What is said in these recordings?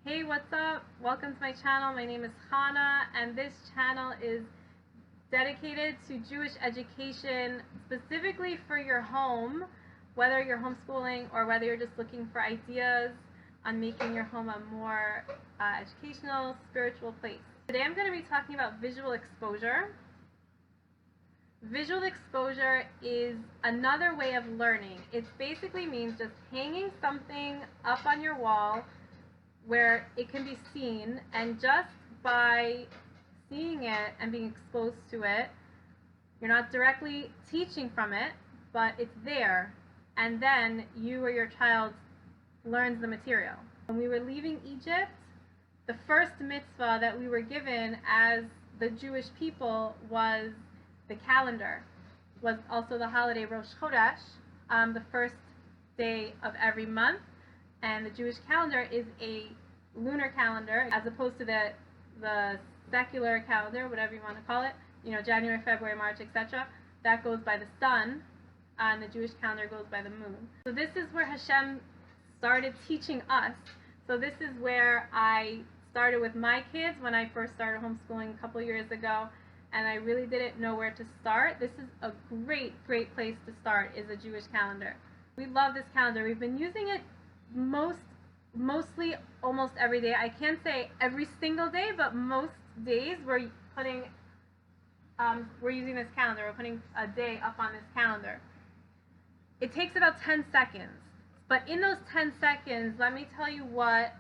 Hey, what's up? Welcome to my channel. My name is Chana, and this channel is dedicated to Jewish education, specifically for your home, whether you're homeschooling or whether you're just looking for ideas on making your home a more educational, spiritual place. Today I'm going to be talking about visual exposure. Visual exposure is another way of learning. It basically means just hanging something up on your wall where it can be seen, and just by seeing it and being exposed to it, you're not directly teaching from it, but it's there, and then you or your child learns the material. When we were leaving Egypt, the first mitzvah that we were given as the Jewish people was the calendar. Was also the holiday Rosh Chodesh, the first day of every month. And the Jewish calendar is a lunar calendar as opposed to the secular calendar, whatever you want to call it, January, February, March, etc. That goes by the sun, and the Jewish calendar goes by the moon. So this is where Hashem started teaching us. So this is where I started with my kids when I first started homeschooling a couple years ago, and I really didn't know where to start. This is a great place to start, is a Jewish calendar. We love this calendar. We've been using it mostly almost every day. I can't say every single day, but most days we're using this calendar. We're putting a day up on this calendar. It takes about 10 seconds. But in those 10 seconds, let me tell you what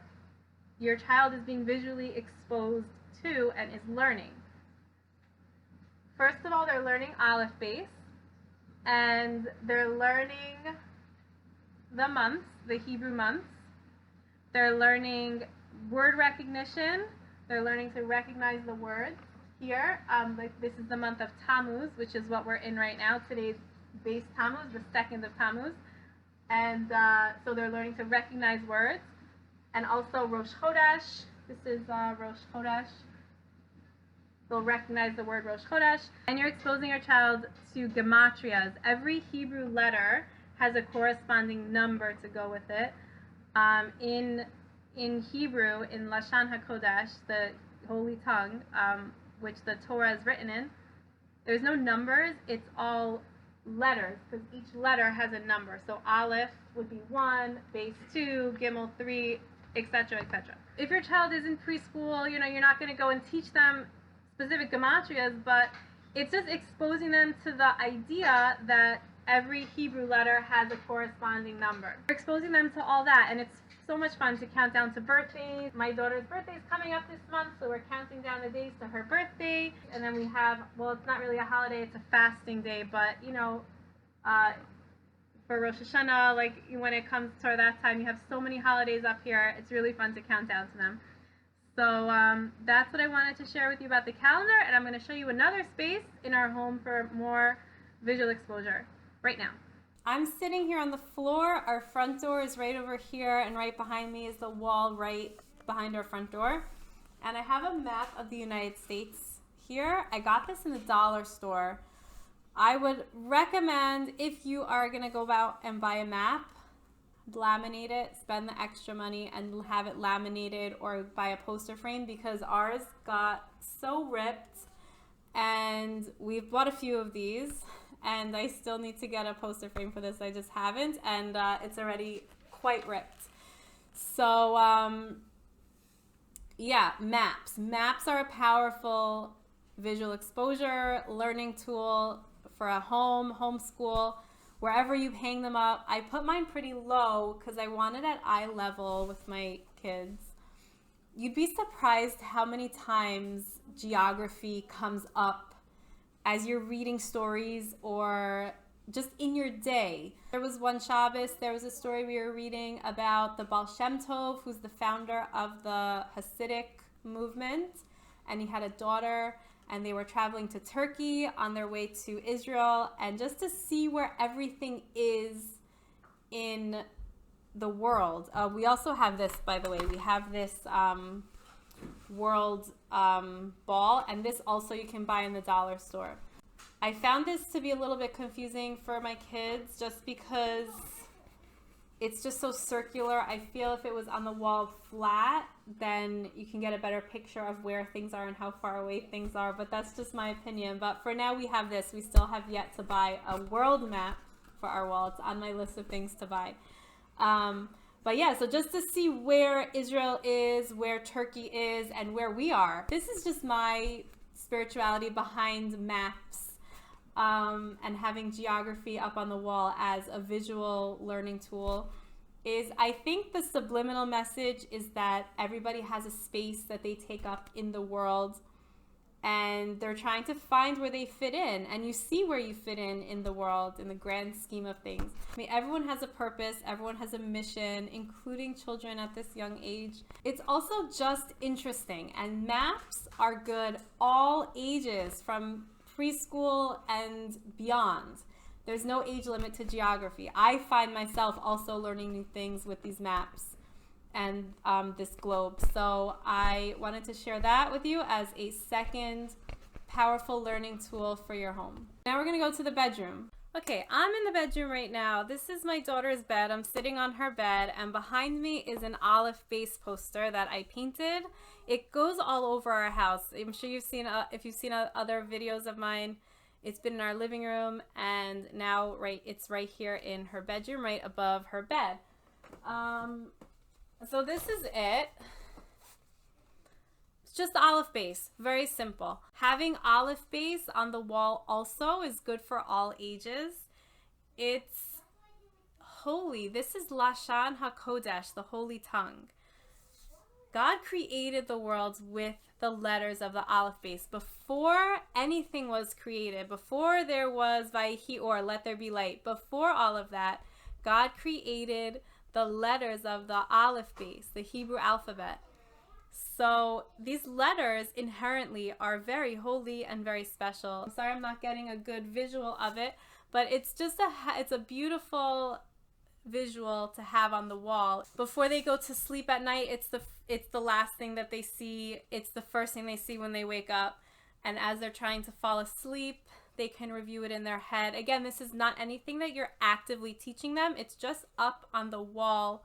your child is being visually exposed to and is learning. First of all, they're learning Aleph base, and they're learning the months, the Hebrew months. They're learning word recognition. They're learning to recognize the words here. This is the month of Tammuz, which is what we're in right now. Today's base Tammuz, the 2nd of Tammuz. And so they're learning to recognize words. And also Rosh Chodesh. This is Rosh Chodesh. They'll recognize the word Rosh Chodesh. And you're exposing your child to gematrias. Every Hebrew letter has a corresponding number to go with it. In Hebrew, in Lashon HaKodesh, the Holy Tongue, which the Torah is written in, there's no numbers, it's all letters, because each letter has a number. So Aleph would be 1, base 2, Gimel 3, etc., etc. If your child is in preschool, you're not going to go and teach them specific gematrias, but it's just exposing them to the idea that every Hebrew letter has a corresponding number. We're exposing them to all that, and it's so much fun to count down to birthdays. My daughter's birthday is coming up this month, so we're counting down the days to her birthday. And then we have, well, it's not really a holiday, it's a fasting day, but for Rosh Hashanah, when it comes to that time, you have so many holidays up here. It's really fun to count down to them. So that's what I wanted to share with you about the calendar, and I'm going to show you another space in our home for more visual exposure right now. I'm sitting here on the floor. Our front door is right over here, and right behind me is the wall right behind our front door. And I have a map of the United States here. I got this in the dollar store. I would recommend, if you are going to go out and buy a map, laminate it, spend the extra money and have it laminated, or buy a poster frame, because ours got so ripped, and we've bought a few of these, and I still need to get a poster frame for this. I just haven't, and it's already quite ripped. So yeah, maps are a powerful visual exposure learning tool for a homeschool, wherever you hang them up. I put mine pretty low because I want it at eye level with my kids. You'd be surprised how many times geography comes up as you're reading stories or just in your day. There was one Shabbos, there was a story we were reading about the Baal Shem Tov, who's the founder of the Hasidic movement, and he had a daughter, and they were traveling to Turkey on their way to Israel, and just to see where everything is in the world. We also have this, by the way, we have this world ball, and this also you can buy in the dollar store. I found this to be a little bit confusing for my kids, just because it's just so circular. I feel if it was on the wall flat, then you can get a better picture of where things are and how far away things are. But that's just my opinion. But for now, we have this. We still have yet to buy a world map for our wall. It's on my list of things to buy. But yeah, so just to see where Israel is, where Turkey is, and where we are. This is just my spirituality behind maps, and having geography up on the wall as a visual learning tool. Is I think the subliminal message is that everybody has a space that they take up in the world, and they're trying to find where they fit in, and you see where you fit in the world in the grand scheme of things. I mean, everyone has a purpose, everyone has a mission, including children at this young age. It's also just interesting, and maps are good all ages, from preschool and beyond. There's no age limit to geography. I find myself also learning new things with these maps and this globe. So I wanted to share that with you as a second powerful learning tool for your home. Now we're gonna go to the bedroom. Okay, I'm in the bedroom right now. This is my daughter's bed. I'm sitting on her bed, and behind me is an olive base poster that I painted. It goes all over our house. I'm sure you've seen, if you've seen other videos of mine, it's been in our living room, and now it's right here in her bedroom, right above her bed. So this is it. It's just olive base, very simple. Having olive base on the wall also is good for all ages. It's holy. This is Lashon HaKodesh, the holy tongue. God created the world with the letters of the olive base. Before anything was created, before there was Vayihi or let there be light, before all of that, God created the letters of the aleph base, the Hebrew alphabet. So these letters inherently are very holy and very special. I'm sorry I'm not getting a good visual of it, but it's just it's a beautiful visual to have on the wall. Before they go to sleep at night, it's the last thing that they see. It's the first thing they see when they wake up. And as they're trying to fall asleep, they can review it in their head. Again, this is not anything that you're actively teaching them. It's just up on the wall.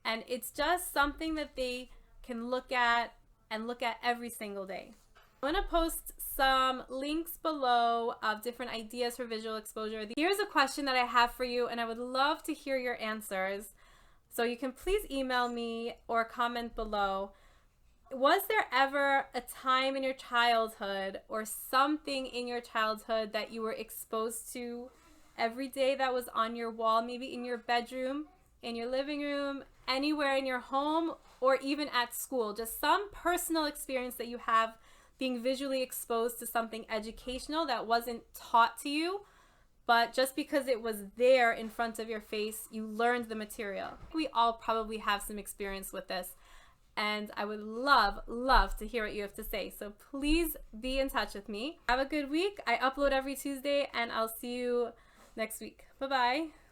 And it's just something that they can look at and look at every single day. I'm going to post some links below of different ideas for visual exposure. Here's a question that I have for you, and I would love to hear your answers. So you can please email me or comment below. Was there ever a time in your childhood or something in your childhood that you were exposed to every day that was on your wall, maybe in your bedroom, in your living room, anywhere in your home, or even at school? Just some personal experience that you have being visually exposed to something educational that wasn't taught to you, but just because it was there in front of your face, you learned the material. We all probably have some experience with this. And I would love to hear what you have to say. So please be in touch with me. Have a good week. I upload every Tuesday, and I'll see you next week. Bye-bye.